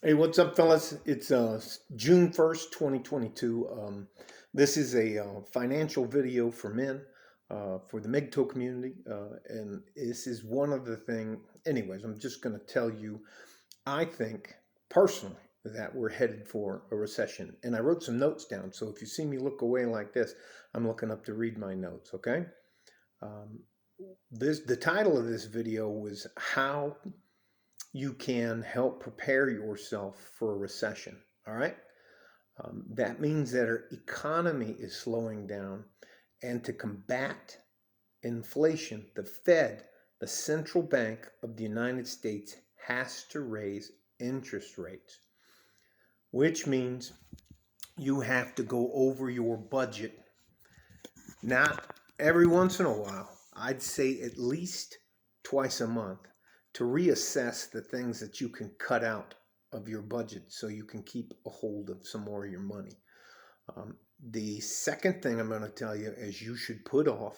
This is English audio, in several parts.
Hey, what's up, fellas? It's June 1st, 2022. This is a financial video for men for the MGTOW community. And this is one of the things, anyways, I'm just going to tell you, I think personally that we're headed for a recession. And I wrote some notes down. So if you see me look away like this, I'm looking up to read my notes, okay? Um, the title of this video was How You Can Help Prepare Yourself for a Recession. All right. That means that our economy is slowing down. And to combat inflation, the Fed, the central bank of the United States, has to raise interest rates, which means you have to go over your budget, not every once in a while. I'd say at least twice a month to reassess the things that you can cut out of your budget so you can keep a hold of some more of your money. The second thing I'm going to tell you is you should put off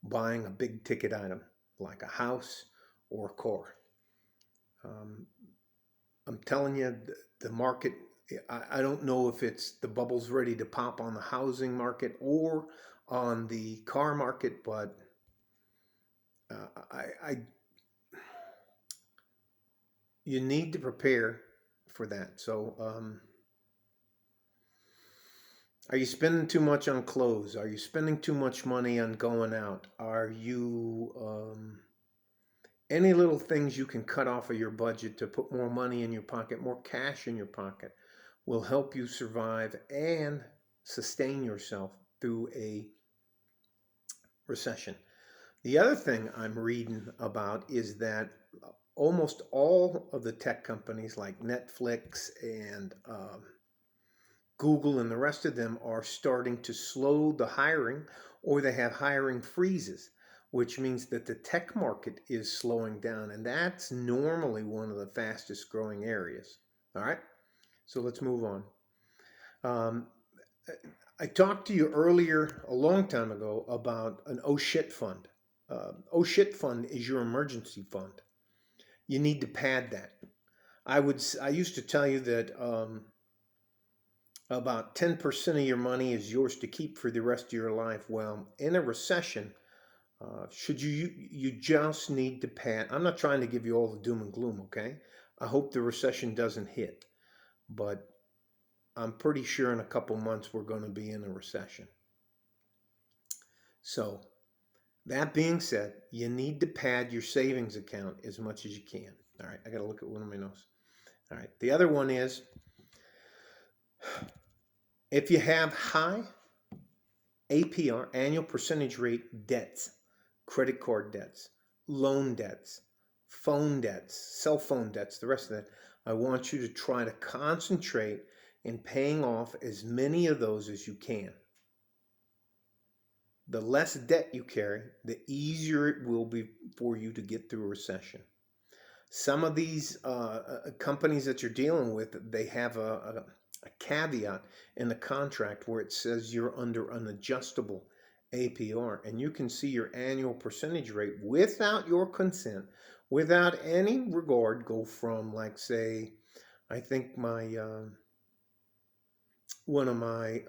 buying a big ticket item like a house or a car. Um, I'm telling you, the market, I don't know if it's the bubble's ready to pop on the housing market or on the car market, but I you need to prepare for that. So, are you spending too much on clothes? Are you spending too much money on going out? Are you any little things you can cut off of your budget to put more money in your pocket, more cash in your pocket, will help you survive and sustain yourself through a recession. The other thing I'm reading about is that almost all of the tech companies like Netflix and Google and the rest of them are starting to slow the hiring, or they have hiring freezes, which means that the tech market is slowing down. And that's normally one of the fastest growing areas. All right. So let's move on. Um, I talked to you earlier, a long time ago, about an oh shit fund. Oh shit fund is your emergency fund. You need to pad that. I used to tell you that about 10% of your money is yours to keep for the rest of your life. Well, in a recession, should you just need to pad. I'm not trying to give you all the doom and gloom, okay? I hope the recession doesn't hit, but I'm pretty sure in a couple months we're going to be in a recession. So, that being said, you need to pad your savings account as much as you can. All right, I got to look at one of my notes. All right, the other one is if you have high APR, annual percentage rate debts, credit card debts, loan debts, phone debts, cell phone debts, the rest of that, I want you to try to concentrate in paying off as many of those as you can. The less debt you carry, the easier it will be for you to get through a recession. Some of these companies that you're dealing with, they have a caveat in the contract where it says you're under an adjustable APR, and you can see your annual percentage rate without your consent, without any regard, go from, like, say, I think my one of my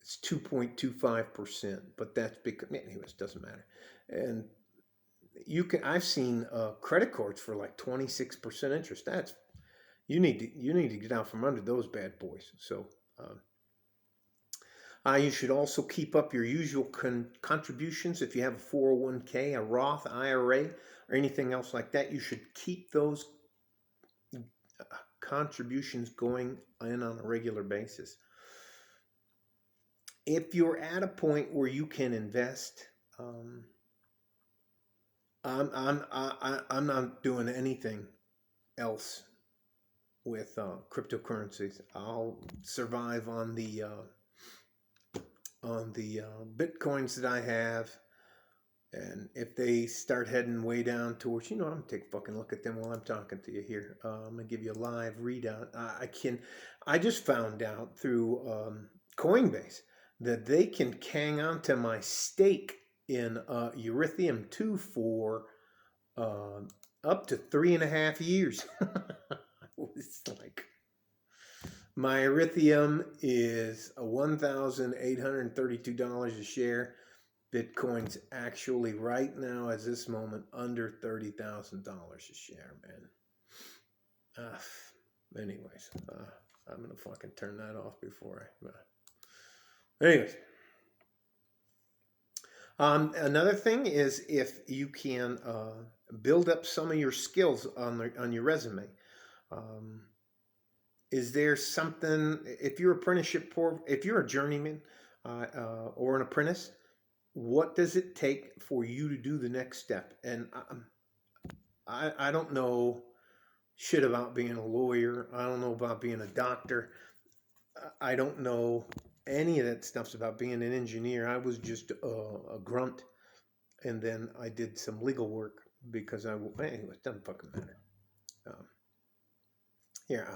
it's 2.25%, but that's because, anyways, doesn't matter. And I've seen credit cards for like 26% interest. That's you need to get out from under those bad boys. So you should also keep up your usual contributions. If you have a 401k, a Roth IRA, or anything else like that, you should keep those contributions going in on a regular basis. If you're at a point where you can invest, I'm not doing anything else with cryptocurrencies. I'll survive on the bitcoins that I have, and if they start heading way down towards, I'm gonna take a fucking look at them while I'm talking to you here. I'm gonna give you a live readout. I just found out through Coinbase that they can hang on to my stake in Ethereum 2 for uh, up to 3.5 years. I It's like my Ethereum is $1,832 a share. Bitcoin's actually right now, at this moment, under $30,000 a share, man. Anyways, I'm gonna fucking turn that off before I. Anyways, another thing is if you can build up some of your skills on your resume. Is there something, if you're if you're a journeyman or an apprentice, what does it take for you to do the next step? And I don't know shit about being a lawyer. I don't know about being a doctor. I don't know any of that stuff's about being an engineer. I was just a grunt, and then I did some legal work because anyway, it doesn't fucking matter. Here,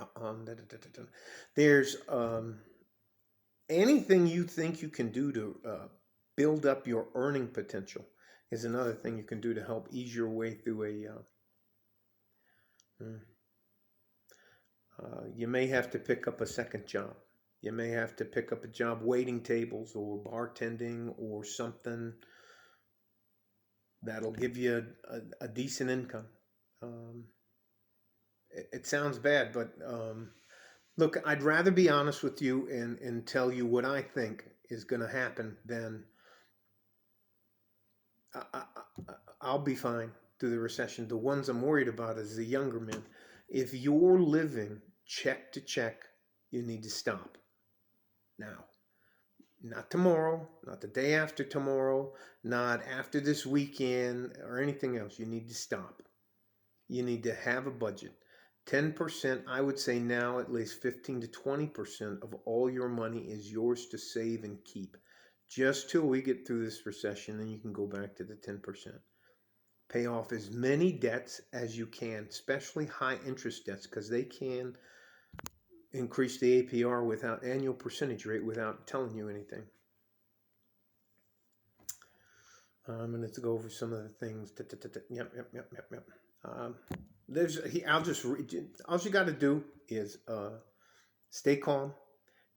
there's anything you think you can do to build up your earning potential is another thing you can do to help ease your way through you may have to pick up a second job. You may have to pick up a job waiting tables or bartending or something that'll give you a decent income. It sounds bad, but look, I'd rather be honest with you and tell you what I think is going to happen than I'll be fine through the recession. The ones I'm worried about is the younger men. If you're living check to check, you need to stop now. Not tomorrow, not the day after tomorrow, not after this weekend or anything else. You need to stop. You need to have a budget. 10%, I would say now at least 15 to 20% of all your money is yours to save and keep. Just till we get through this recession, then you can go back to the 10%. Pay off as many debts as you can, especially high interest debts, because they can increase the APR without annual percentage rate without telling you anything. I'm going to go over some of the things. Yep. I'll just read. All you got to do is stay calm,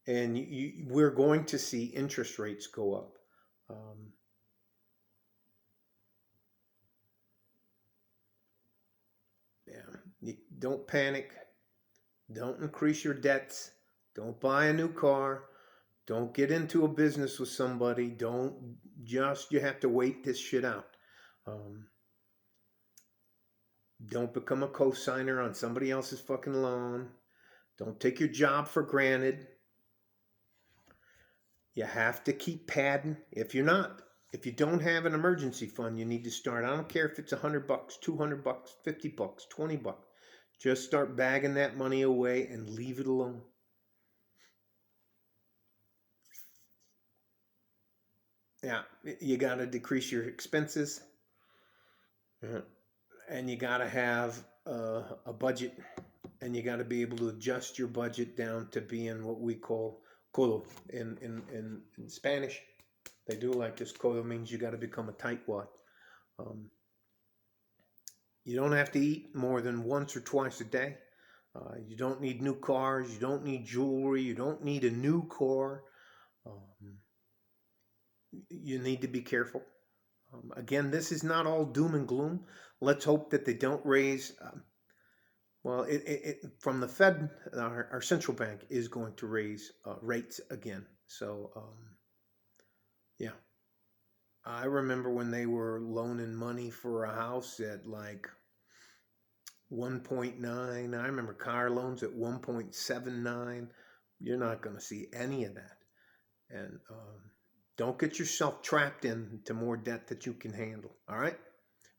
and we're going to see interest rates go up. You don't panic. Don't increase your debts. Don't buy a new car. Don't get into a business with somebody. You have to wait this shit out. Don't become a co-signer on somebody else's fucking loan. Don't take your job for granted. You have to keep padding. If you don't have an emergency fund, you need to start. I don't care if it's $100, $200, $50, $20. Just start bagging that money away and leave it alone. Yeah, you got to decrease your expenses. And you got to have a budget. And you got to be able to adjust your budget down to being what we call codo in Spanish. They do like this. Codo means you got to become a tightwad. You don't have to eat more than once or twice a day. You don't need new cars. You don't need jewelry. You don't need a new car. You need to be careful. Again, this is not all doom and gloom. Let's hope that they don't raise. From the Fed, our central bank is going to raise rates again. So, yeah. I remember when they were loaning money for a house at like 1.9. I remember car loans at 1.79. You're not going to see any of that. And don't get yourself trapped into more debt that you can handle. All right?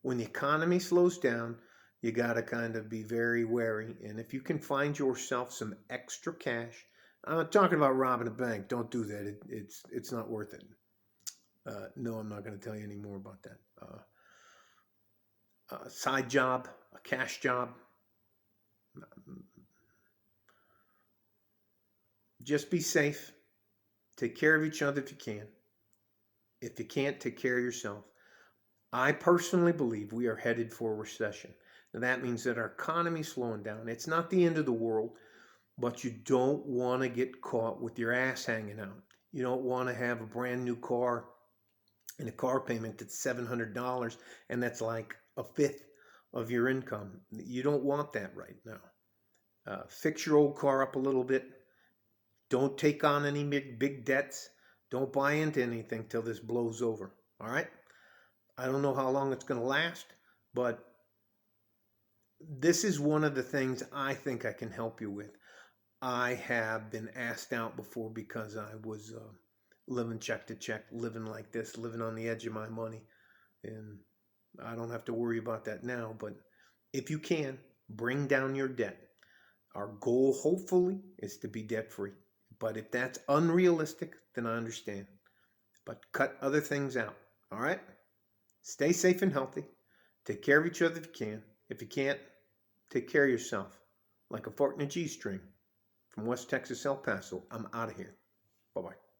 When the economy slows down, you got to kind of be very wary. And if you can find yourself some extra cash, I'm not talking about robbing a bank. Don't do that. It's not worth it. No, I'm not going to tell you any more about that. Side job, a cash job. Just be safe. Take care of each other if you can. If you can't, take care of yourself. I personally believe we are headed for a recession. That means that our economy's slowing down. It's not the end of the world, but you don't want to get caught with your ass hanging out. You don't want to have a brand new car and a car payment that's $700, and that's like a fifth of your income. You don't want that right now. Fix your old car up a little bit. Don't take on any big debts. Don't buy into anything till this blows over. All right? I don't know how long it's going to last, but this is one of the things I think I can help you with. I have been asked out before because I was living check to check, living like this, living on the edge of my money. And I don't have to worry about that now. But if you can, bring down your debt. Our goal, hopefully, is to be debt free. But if that's unrealistic, then I understand. But cut other things out. All right? Stay safe and healthy. Take care of each other if you can. If you can't, take care of yourself. Like a fart in a G string. From West Texas, El Paso, I'm out of here. Bye-bye.